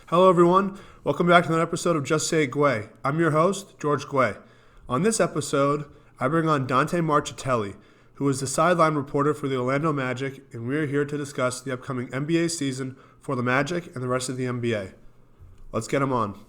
Hello, everyone. Welcome back to another episode of Just Say Guay. I'm your host, George Guay. On this episode, I bring on Dante Marchitelli, who is the sideline reporter for the Orlando Magic, and we are here to discuss the upcoming NBA season for the Magic and the rest of the NBA. Let's get him on.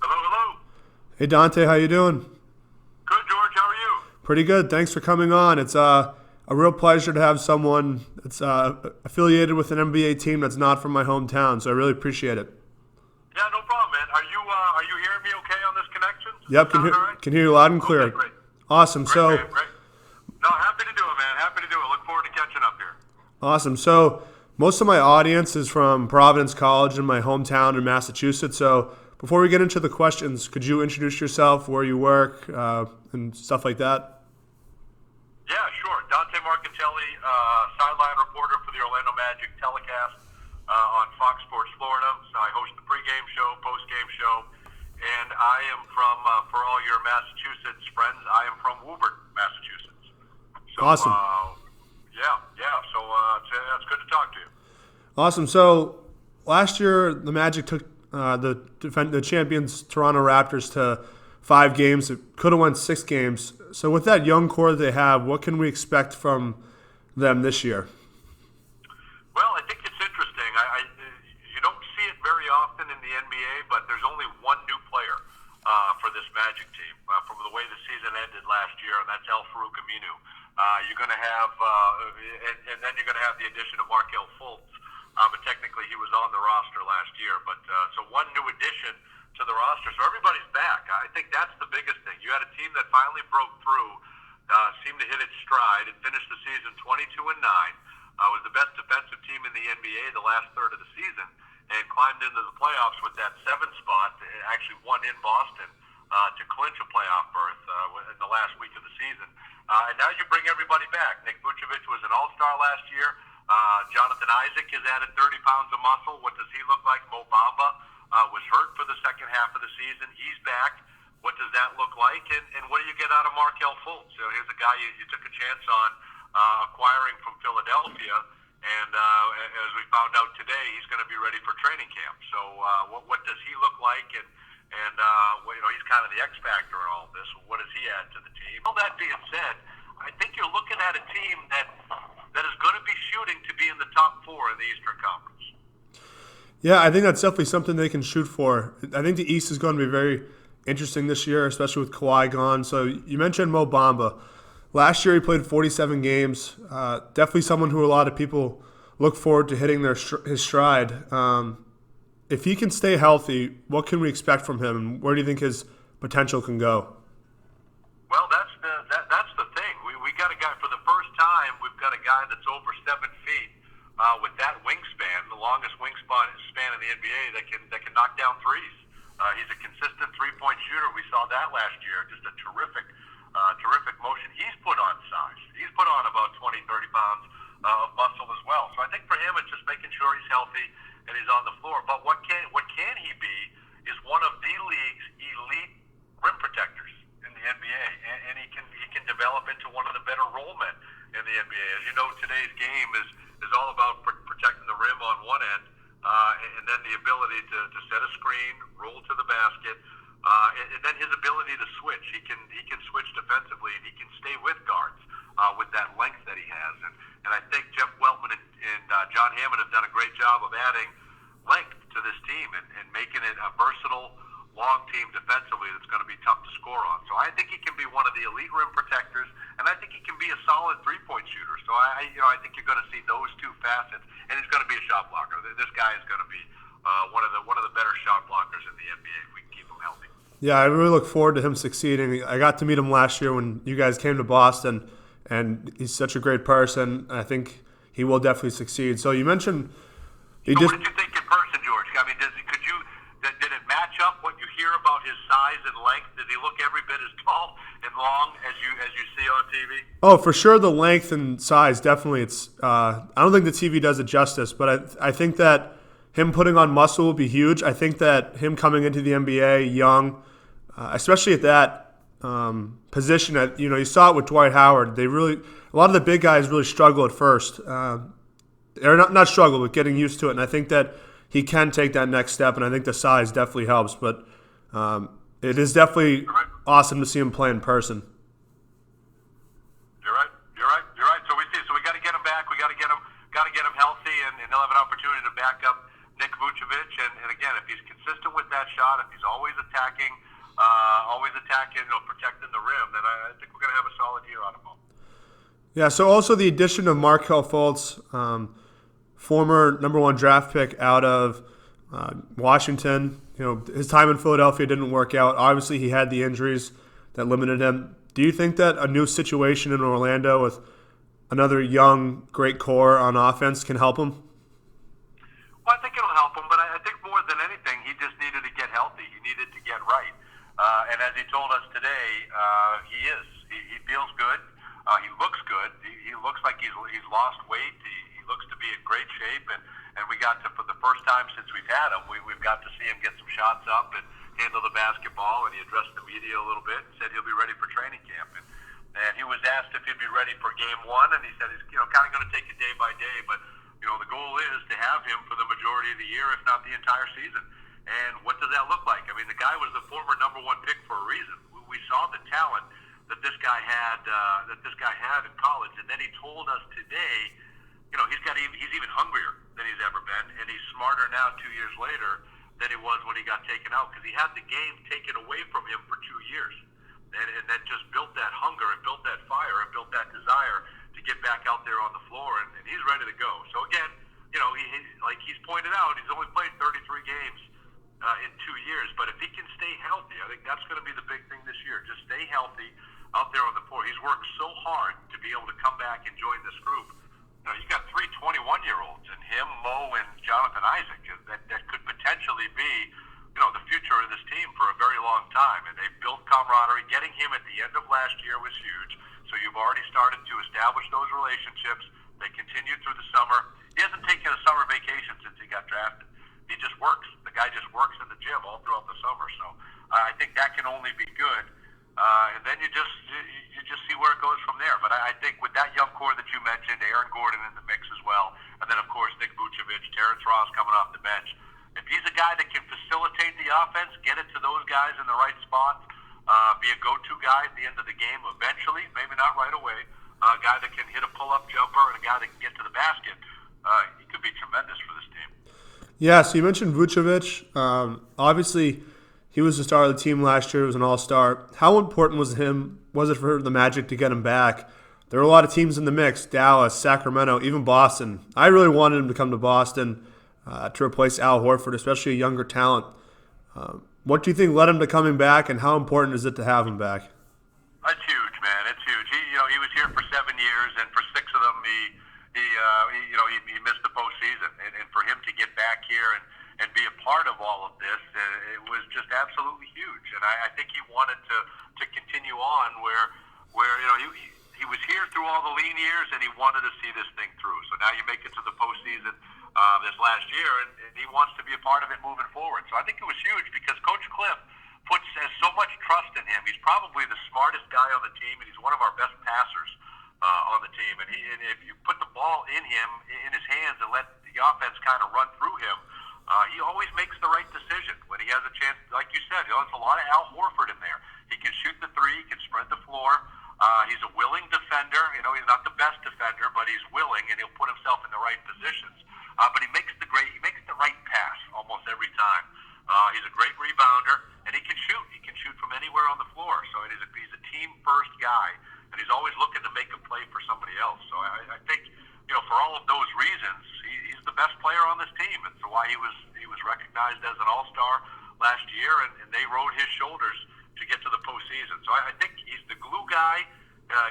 Hello. Hey, Dante, how you doing? Good, George. How are you? Pretty good. Thanks for coming on. It's a real pleasure to have someone that's affiliated with an NBA team that's not from my hometown, so I really appreciate it. Yeah, no problem, man. Are you hearing me okay on this connection? Yep, can hear you loud and clear. Okay, great. Awesome. Great. No, happy to do it, man. Happy to do it. Look forward to catching up here. Awesome. So most of my audience is from Providence College in my hometown in Massachusetts. So before we get into the questions, could you introduce yourself, where you work, and stuff like that? Yeah, sure. Dante Marchitelli, sideline reporter for the Orlando Magic telecast on Fox Sports Florida. So I host the pregame show, postgame show, and I am from, for all your Massachusetts friends, I am from Woburn, Massachusetts. So, Awesome. So it's good to talk to you. Awesome. So last year, the Magic took the champions Toronto Raptors to 5 games. It could have won 6 games. So with that young core that they have, what can we expect from them this year? Well, I think it's interesting. You don't see it very often in the NBA, but there's only one new player for this Magic team from the way the season ended last year, and that's Al-Farouq Aminu. You're going to have, and then you're going to have the addition of Markelle Fultz. But technically he was on the roster last year. But so one new addition to the roster. So everybody's back. I think that's the biggest thing. You had a team that finally broke through, seemed to hit its stride, and finished the season 22-9. Was the best defensive team in the NBA the last third of the season, and climbed into the playoffs with that 7th spot. Actually won in Boston to clinch a playoff berth in the last week of the season. And now you bring everybody back. Nick Vucevic was an all-star last year. Jonathan Isaac has added 30 pounds of muscle. What does he look like? Mo Bamba was hurt for the second half of the season. He's back. What does that look like? And what do you get out of Markelle Fultz? So here's a guy you took a chance on acquiring from Philadelphia. And as we found out today, he's going to be ready for training camp. So what does he look like? And he's kind of the X factor in all this. What does he add to the team? All that being said, I think you're looking at a team that is going to be shooting to be in the top 4 in the Eastern Conference. Yeah, I think that's definitely something they can shoot for. I think the East is going to be very interesting this year, especially with Kawhi gone. So you mentioned Mo Bamba. Last year he played 47 games. Definitely someone who a lot of people look forward to hitting his stride. If he can stay healthy, what can we expect from him? Where do you think his potential can go? Well, that's the thing. We got a guy for the first time. We've got a guy that's over 7 feet with that wingspan, the longest wingspan in the NBA that can knock down threes. He's a consistent 3-point shooter. We saw that last year. Just a terrific motion. He's put on size. He's put on about 20, 30 pounds of muscle as well. So I think for him, it's just making sure he's healthy and he's on the floor. But what can he be is one of the league's elite rim protectors in the NBA, and he can develop into one of the better role men in the NBA. As you know, today's game is all about protecting the rim on one end, and then the ability to set a screen, roll to the basket, and then his ability to switch. He can switch defensively, and he can stay with guards with that length that he has. And I think Jeff Weltman and John Hammond have done a great job of adding length to this team and making it a versatile, long team defensively that's going to be tough to score on. So I think he can be one of the elite rim protectors, and I think he can be a solid 3-point shooter. So I think you're going to see those two facets, and he's going to be a shot blocker. This guy is going to be one of the better shot blockers in the NBA if we can keep him healthy. Yeah, I really look forward to him succeeding. I got to meet him last year when you guys came to Boston, and he's such a great person. I think he will definitely succeed. So you mentioned what did you think in person, George? I mean, did it match up what you hear about his size and length? Did he look every bit as tall and long as you see on TV? Oh, for sure, the length and size definitely. It's I don't think the TV does it justice, but I think that him putting on muscle will be huge. I think that him coming into the NBA young, especially at that position, you saw it with Dwight Howard. A lot of the big guys really struggle at first. They're not struggle, but getting used to it. And I think that he can take that next step, and I think the size definitely helps. But it is definitely awesome to see him play in person. You're right. So we got to get him back. We got to get him healthy, and he'll have an opportunity to back up Nick Vucevic. And again, if he's consistent with that shot, if he's always attacking, protecting the rim, then I think we're going to have a solid year out of him. Yeah. So also the addition of Markelle Fultz, former number 1 draft pick out of Washington. His time in Philadelphia didn't work out. Obviously, he had the injuries that limited him. Do you think that a new situation in Orlando with another young, great core on offense can help him? Well, I think it'll help him, but I think more than anything, he just needed to get healthy. He needed to get right. And as he told us today, he is. He feels good. He looks good. He looks like he's lost weight. He looks to be in great shape. And we got to, for the first time since we've had him, we've got to see him get some shots up and handle the basketball. And he addressed the media a little bit and said he'll be ready for training camp. And he was asked if he'd be ready for game 1, and he said he's kind of going to take it day by day. But the goal is to have him for the majority of the year, if not the entire season. And what does that look like? I mean, the guy was the former number 1 pick for a reason. We saw the talent that this guy had in college, and then he told us today, he's even hungrier than he's ever been, and he's smarter now 2 years later than he was when he got taken out, because he had the game taken away from him for 2 years, and that just built that hunger and built that fire and built that desire to get back out there on the floor, and he's ready to go. So again, like he's pointed out, he's only played 33 games in 2 years, but if he can stay healthy, I think that's going to be the big thing this year. Just stay healthy out there on the floor. He's worked so hard to be able to come back and join this group. You got 3 21-year-olds in him, Mo, and Jonathan Isaac that could potentially be, the future of this team for a very long time. And they've built camaraderie. Getting him at the end of last year was huge. So you've already started to establish those relationships. They continued through the summer. He hasn't taken a summer vacation since he got drafted. He just works. The guy just works in the gym all throughout the summer. So I think that can only be good. And then you just see where it goes from there. But I think with that young core that you mentioned, Aaron Gordon in the mix as well, and then of course Nick Vucevic, Terrence Ross coming off the bench. If he's a guy that can facilitate the offense, get it to those guys in the right spots, be a go-to guy at the end of the game eventually, maybe not right away, a guy that can hit a pull-up jumper and a guy that can get to the basket, he could be tremendous for this team. Yeah, so you mentioned Vucevic. Obviously, he was the star of the team last year. He was an all-star. How important was it for the Magic to get him back? There were a lot of teams in the mix, Dallas, Sacramento, even Boston. I really wanted him to come to Boston to replace Al Horford, especially a younger talent. What do you think led him to coming back, and how important is it to have him back? It's huge, man. It's huge. He was here for 7 years, and for 6 of them, he missed the postseason. And for him to get back here and be a part of all of this, it was just absolutely huge. And I think he wanted to continue on where he was here through all the lean years, and he wanted to see this thing through. So now you make it to the postseason this last year, and he wants to be a part of it moving forward. So I think it was huge because Coach Cliff has so much trust in him. He's probably the smartest guy on the team, and he's one of our best passers on the team. And if you put the ball in his hands and let the offense kind of run through him, he always makes the right decision when he has a chance. Like you said, there's a lot of Al Horford in there. He can shoot the three, he can spread the floor. He's a willing defender. He's not the best defender, but he's willing, and he'll put himself in the right positions. But he makes the right pass almost every time. He's a great rebounder, and he can shoot. He can shoot from anywhere on the floor. So he's a team-first guy, and he's always looking to make a play for somebody else. So I think, for all of those reasons, he's the best player on this team, and so why he was recognized as an all-star last year, and they rode his shoulders to get to the postseason. So I think he's the glue guy.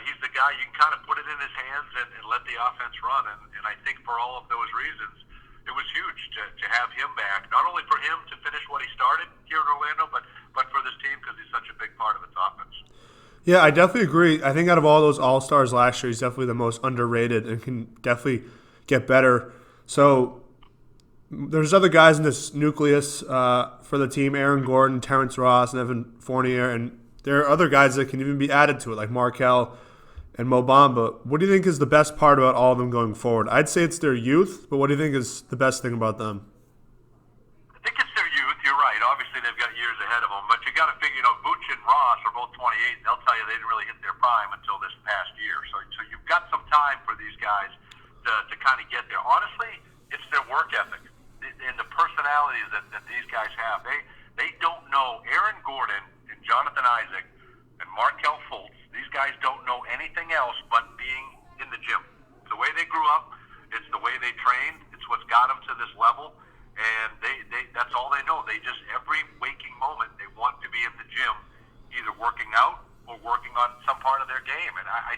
He's the guy you can kind of put it in his hands and let the offense run. And I think for all of those reasons, it was huge to have him back, not only for him to finish what he started here in Orlando, but for this team because he's such a big part of its offense. Yeah, I definitely agree. I think out of all those All-Stars last year, he's definitely the most underrated and can definitely get better. So there's other guys in this nucleus for the team: Aaron Gordon, Terrence Ross, and Evan Fournier, and there are other guys that can even be added to it, like Markel and Mo Bamba. What do you think is the best part about all of them going forward? I'd say it's their youth, but what do you think is the best thing about them? I think it's their youth. You're right. Obviously, they've got years ahead of them, but you got to figure, Booch and Ross are both 28, and they'll tell you they didn't really hit their prime until this past year. So you've got some time for these guys to kind of get there. Honestly, it's their work ethic and the personalities that these guys have. They don't know Aaron Gordon and Jonathan Isaac and Markel Fultz. These guys don't know anything else but being in the gym. It's the way they grew up. It's the way they trained. It's what's got them to this level. And that's all they know. They just, every waking moment, they want to be in the gym, either working out or working on some part of their game. And I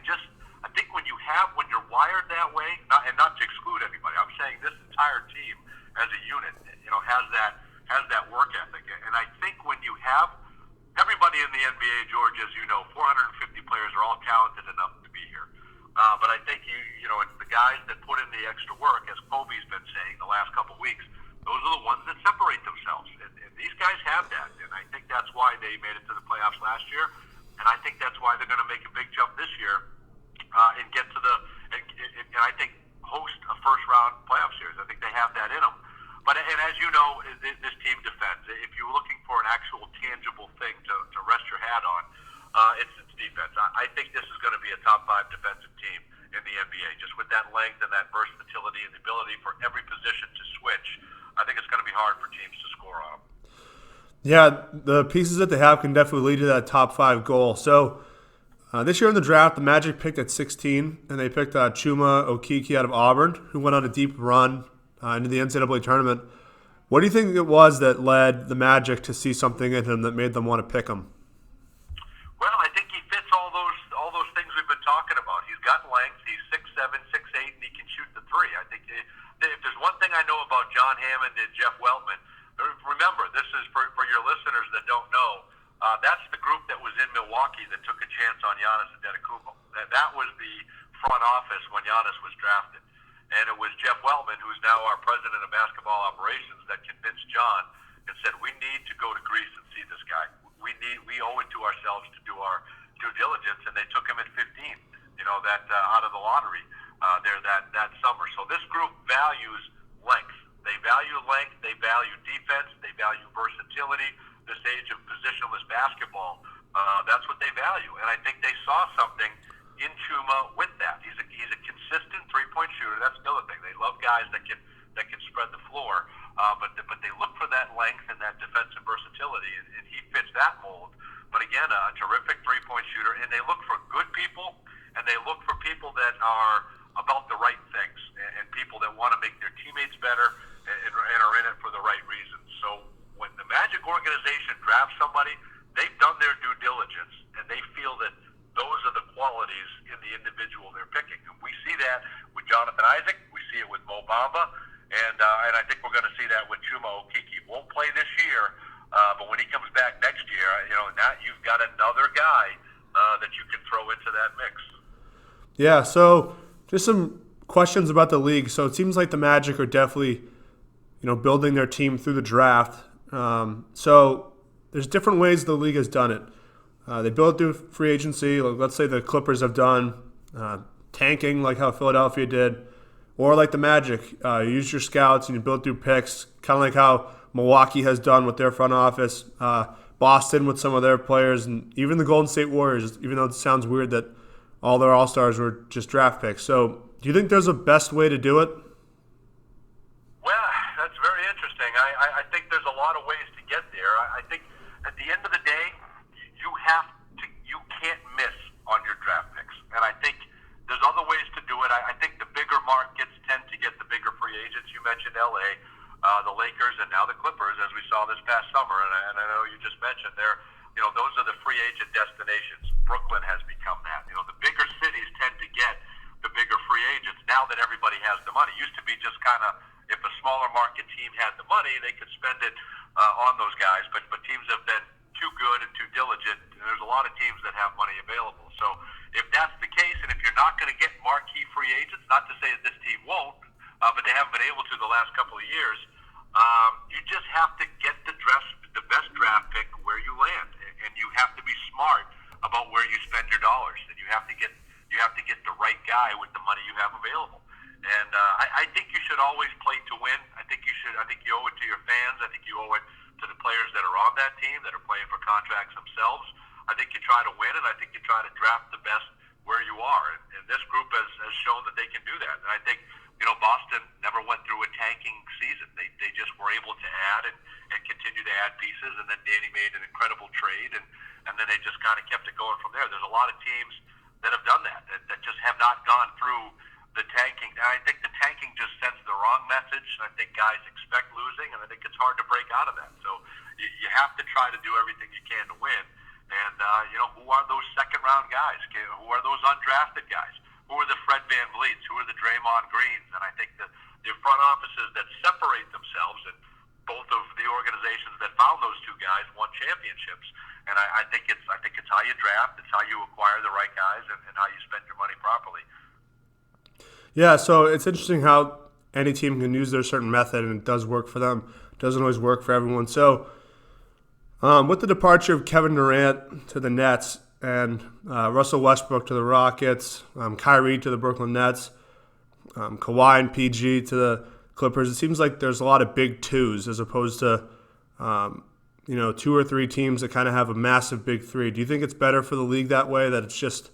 think when you're wired that way, not to exclude anybody, I'm saying this entire team as a unit, has that work ethic. And I think when you have everybody in the NBA, George, as you know, 450 players are all talented enough to be here. But I think it's the guys that put in the extra work, as Kobe's been saying the last couple of weeks. Those are the ones that separate themselves, and these guys have that. And I think that's why they made it to the playoffs last year, and I think that's why they're going to make a big jump this year and get to and I think host a first round playoff series. I think they have that in them. But as you know, this team defends. If you're looking for an actual tangible thing to rest your hat on, it's defense. I think this is going to be a top 5 defensive team in the NBA, just with that length and that versatility and the ability for every position to switch. I think it's going to be hard for teams to score on them. Yeah, the pieces that they have can definitely lead to that top 5 goal. So this year in the draft, the Magic picked at 16, and they picked Chuma Okeke out of Auburn, who went on a deep run into the NCAA tournament. What do you think it was that led the Magic to see something in him that made them want to pick him? Well, I think he fits all those things we've been talking about. He's got length. He's 6'7", 6'8", and he can shoot the three. I think if there's one thing I know about John Hammond and Jeff Weltman, remember, this is for your listeners that don't know, that's the group that was in Milwaukee that took a chance on Giannis Antetokounmpo. That was the front office when Giannis was drafted. And it was Jeff Weltman, who's now our president of basketball operations, that convinced John and said, we need to go to Greece and see this guy. We owe it to ourselves to do our due diligence. And they took him at 15, out of the lottery there that summer. So this group values length. They value length. They value defense. They value versatility. This age of positionless basketball, that's what they value. And I think they saw something in Chuma with that. He's a consistent three-point shooter. That's the other thing. They love guys that can spread the floor, but they look for that length and that defensive versatility, and he fits that mold. But again, a terrific three-point shooter, and they look for good people, and they look for people that are about the right things, and people that want to make their teammates better and are in it for the right reasons. So when the Magic organization drafts somebody, they've done their due diligence, and they feel that those are the qualities in the individual they're picking. And we see that with Jonathan Isaac. We see it with Mo Bamba. And I think we're going to see that with Chuma Okeke. Won't play this year, but when he comes back next year, now you've got another guy that you can throw into that mix. Yeah, so just some questions about the league. So it seems like the Magic are definitely, building their team through the draft. So there's different ways the league has done it. They build through free agency. Like, let's say the Clippers have done tanking, like how Philadelphia did, or like the Magic. You use your scouts and you build through picks, kind of like how Milwaukee has done with their front office, Boston with some of their players, and even the Golden State Warriors, even though it sounds weird that all their All-Stars were just draft picks. So do you think there's a best way to do it? Well, that's very interesting. I think there's a lot of ways to get there. I think at the end of the day, you can't miss on your draft picks. And I think there's other ways to do it. I think the bigger markets tend to get the bigger free agents. You mentioned L.A., the Lakers, and now the Clippers, as we saw this past summer. And I know you just mentioned those are the free agent destinations. Brooklyn has become that. The bigger cities tend to get the bigger free agents now that everybody has the money. It used to be just kind of, if a smaller market team had the money, they could spend it on those guys. But teams have been too good and too diligent. There's a lot of teams that have money available. So if that's the case, and if you're not going to get marquee free agents, not to say that this team won't, but they haven't been able to the last couple of years, You just have to get the best draft pick where you land, and you have to be smart about where you spend your dollars, and you have to get the right guy with the money you have available. And I think you should always play to win. I think you owe it to your fans. I think you owe it to the players that are on that team that are playing for contracts themselves. I think you try to win, and I think you try to draft the best where you are. And this group has shown that they can do that. And I think, Boston never went through a tanking season. They just were able to add and continue to add pieces. And then Danny made an incredible trade, and then they just kind of kept it going from there. There's a lot of teams that have done that just have not gone through the tanking. And I think the tanking just sends the wrong message. I think guys expect losing, and I think it's hard to break out of that. So you have to try to do everything you can to win. And, who are those second-round guys? Who are those undrafted guys? Who are the Fred VanVleets? Who are the Draymond Greens? And I think the front offices that separate themselves, and both of the organizations that found those two guys won championships. And I think it's how you draft, it's how you acquire the right guys, and how you spend your money properly. Yeah, so it's interesting how any team can use their certain method, and it does work for them. It doesn't always work for everyone. So with the departure of Kevin Durant to the Nets and Russell Westbrook to the Rockets, Kyrie to the Brooklyn Nets, Kawhi and PG to the Clippers, it seems like there's a lot of big twos as opposed to, 2 or 3 teams that kind of have a massive big three. Do you think it's better for the league that way, that it's just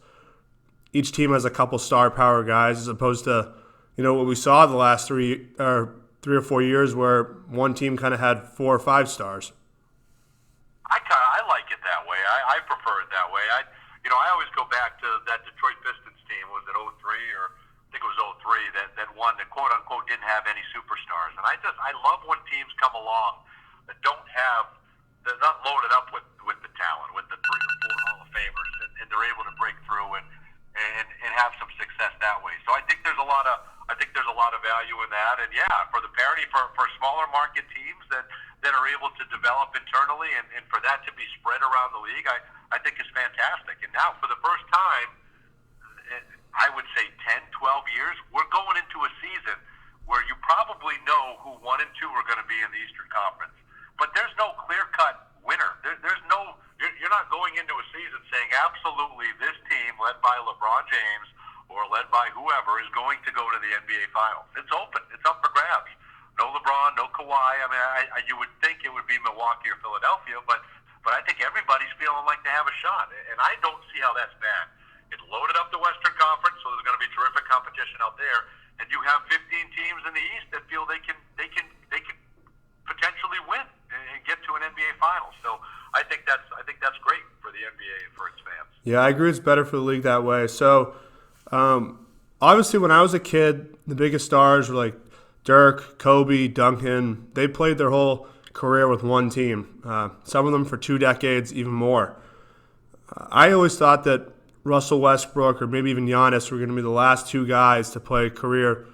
each team has a couple star power guys as opposed to, what we saw the last 3 or 4 years where one team kind of had 4 or 5 stars? I like it that way. I prefer it that way. I always go back to that Detroit Pistons team. Was it 03 or I think it was 03 that won that quote unquote didn't have any superstars. And I love when teams come along that they're not loaded up with the talent, with the 3 or 4 Hall of Famers, and they're able to break through and have some success that way. So I think there's a lot of value in that. And yeah, for the parity for smaller market teams that are able to develop internally and for that to be spread around the league, I think is fantastic. And now for the first time, I would say 10, 12 years, we're going into a season where you probably know who 1 and 2 are going to be in the Eastern Conference. But there's no clear-cut winner. You're not going into a season saying absolutely this team led by LeBron James or led by whoever is going to go to the NBA Finals. It's open. It's up for grabs. No LeBron, no Kawhi. I mean, you would think it would be Milwaukee or Philadelphia, but I think everybody's feeling like they have a shot, and I don't see how that's bad. It loaded up the Western Conference, so there's going to be terrific competition out there, and you have 15 teams in the East that feel they can potentially win and get to an NBA Finals. So I think that's great for the NBA and for its fans. Yeah, I agree. It's better for the league that way. So obviously, when I was a kid, the biggest stars were like Dirk, Kobe, Duncan. They played their whole career with one team. Some of them for 2 decades, even more. I always thought that Russell Westbrook or maybe even Giannis were going to be the last 2 guys to play a career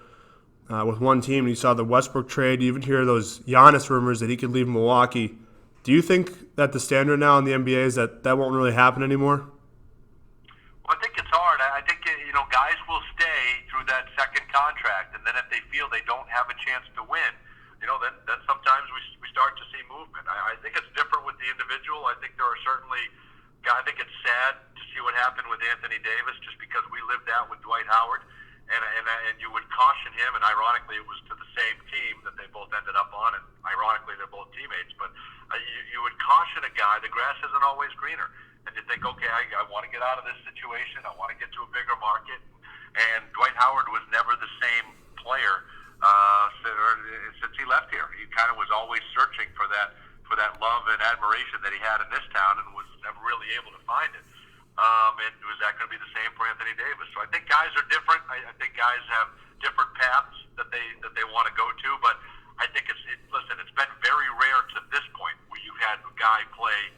with one team. And you saw the Westbrook trade. You even hear those Giannis rumors that he could leave Milwaukee. Do you think that the standard now in the NBA is that won't really happen anymore? Well, I think it's hard. I think guys will stay through that second contract, and then if they feel they don't have a chance to win, then sometimes we start to see movement. I think it's different with the individual. I think there are certainly guys. I think it's sad to see what happened with Anthony Davis, just because we lived that with Dwight Howard, and you would caution him. And ironically, it was to the same team that they both ended up on, and ironically, they're both teammates. But you would caution a guy. The grass isn't always greener. And you think, okay, I want to get out of this situation. I want to get to a bigger market. And Dwight Howard was never the same player since he left here. He kind of was always searching for that love and admiration that he had in this town, and was never really able to find it. And was that going to be the same for Anthony Davis? So I think guys are different. I think guys have different paths that they want to go to. But I think listen, it's been very rare to this point where you've had a guy play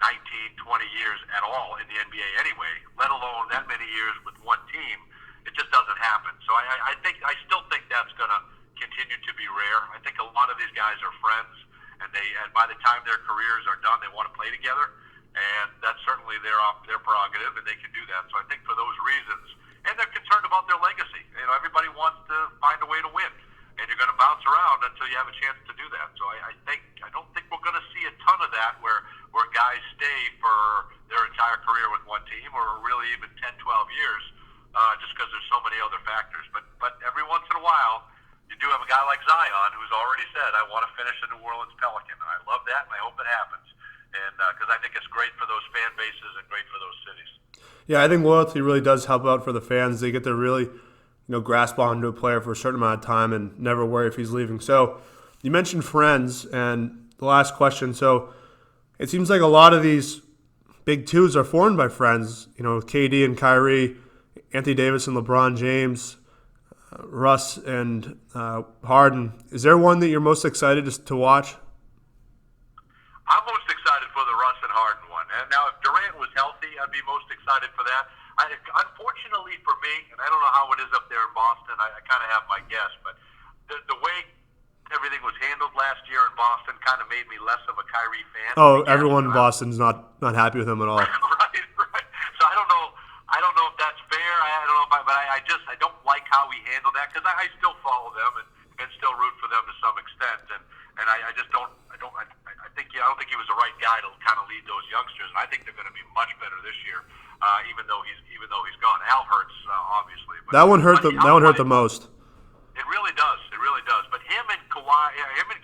19, 20 years at all in the NBA anyway, let alone that many years with one team. It just doesn't happen. So I still think that's going to continue to be rare. I think a lot of these guys are friends, and by the time their careers are done, they want to play together, and that's certainly their prerogative, and they can do that. So I think for those reasons, and they're concerned about their legacy. Everybody wants to find a way to win, and you're going to bounce around until you have a chance to do that. So I want to finish a New Orleans Pelican, and I love that, and I hope it happens. And because I think it's great for those fan bases and great for those cities. Yeah, I think loyalty really does help out for the fans. They get to really, grasp onto a player for a certain amount of time and never worry if he's leaving. So you mentioned friends, and the last question. So it seems like a lot of these big twos are formed by friends. KD and Kyrie, Anthony Davis and LeBron James, Russ and Harden. Is there one that you're most excited to watch? I'm most excited for the Russ and Harden one. And now, if Durant was healthy, I'd be most excited for that. Unfortunately for me, and I don't know how it is up there in Boston, I kind of have my guess, but the way everything was handled last year in Boston kind of made me less of a Kyrie fan. Oh, everyone in Boston's not happy with him at all. right. So I don't know if that's fair. I don't know if I don't like how he handled that, because I still follow them and still root for them to some extent, and I just don't. I don't think he was the right guy to kind of lead those youngsters, and I think they're going to be much better this year, even though he's gone. Al hurts, obviously. But that one hurt the most. It really does. It really does. But him and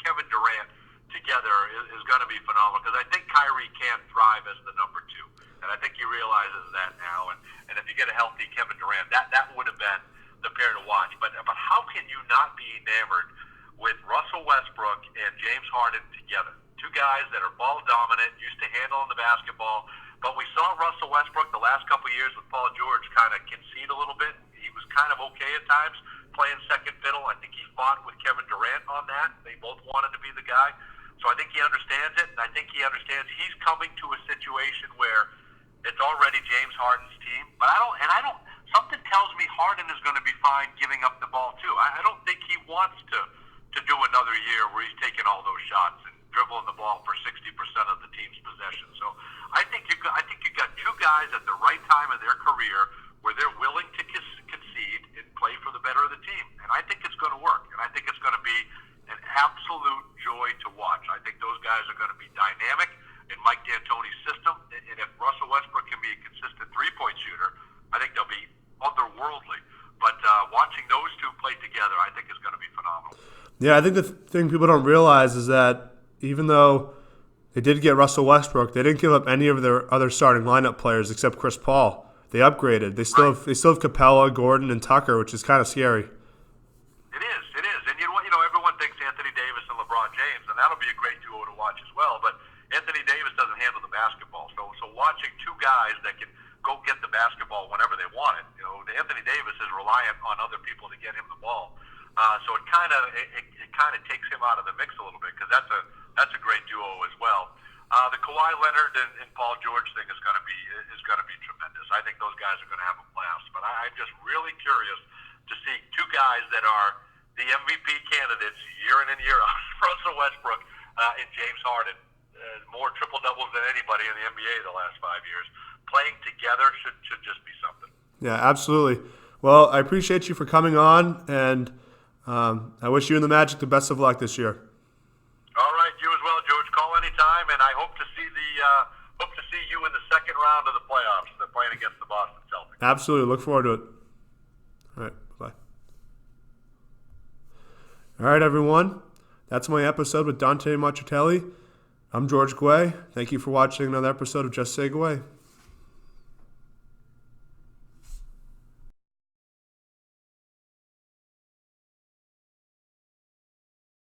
Kevin Durant together is going to be phenomenal, because I think Kyrie can thrive as the number two, and I think he realizes that now. And if you get a healthy Kevin Durant, that would have been the pair to watch. But how can you not be enamored with Russell Westbrook and James Harden together? Two guys that are ball dominant, used to handling the basketball. But we saw Russell Westbrook the last couple of years with Paul George kind of concede a little bit. He was kind of okay at times, playing second fiddle. I think he fought with Kevin Durant on that. They both wanted to be the guy. So I think he understands it, and I think he understands he's coming to a situation where it's already James Harden's team. But something tells me Harden is going to be fine giving up the ball too. I don't think he wants to do another year where he's taking all those shots and dribbling the ball for 60% of the team's possession. So I think you got two guys at the right time in their career where they're willing to concede and play for the better of the team. And I think it's going to work. And I think it's going to be an absolute joy to watch. I think those guys are going to be dynamic in Mike D'Antoni's system. And if Russell Westbrook can be a consistent three-point shooter, I think they'll be otherworldly. But watching those two play together, I think is going to be phenomenal. Yeah, I think the thing people don't realize is that even though they did get Russell Westbrook, they didn't give up any of their other starting lineup players except Chris Paul. They upgraded. They still have Capella, Gordon, and Tucker, which is kind of scary. It is. And everyone thinks Anthony Davis and LeBron James, and that'll be a great duo to watch as well. But Anthony Davis doesn't handle the basketball. So watching two guys that can go get the basketball whenever they want it. Anthony Davis is reliant on other people to get him the ball. So it kind of takes him out of the mix a little bit, because that's a great duo as well. The Kawhi Leonard and Paul George thing is going to be tremendous. I think those guys are going to have a blast. But I'm just really curious to see two guys that are the MVP candidates year in and year out, Russell Westbrook and James Harden, more triple doubles than anybody in the NBA the last 5 years. Playing together should just be something. Yeah, absolutely. Well, I appreciate you for coming on, and I wish you and the Magic the best of luck this year. All right, you as well, George. Call anytime, and I hope to see you in the second round of the playoffs. They're playing against the Boston Celtics. Absolutely, look forward to it. All right, bye. All right, everyone. That's my episode with Dante Marchitelli. I'm George Guay. Thank you for watching another episode of Just Say Guay.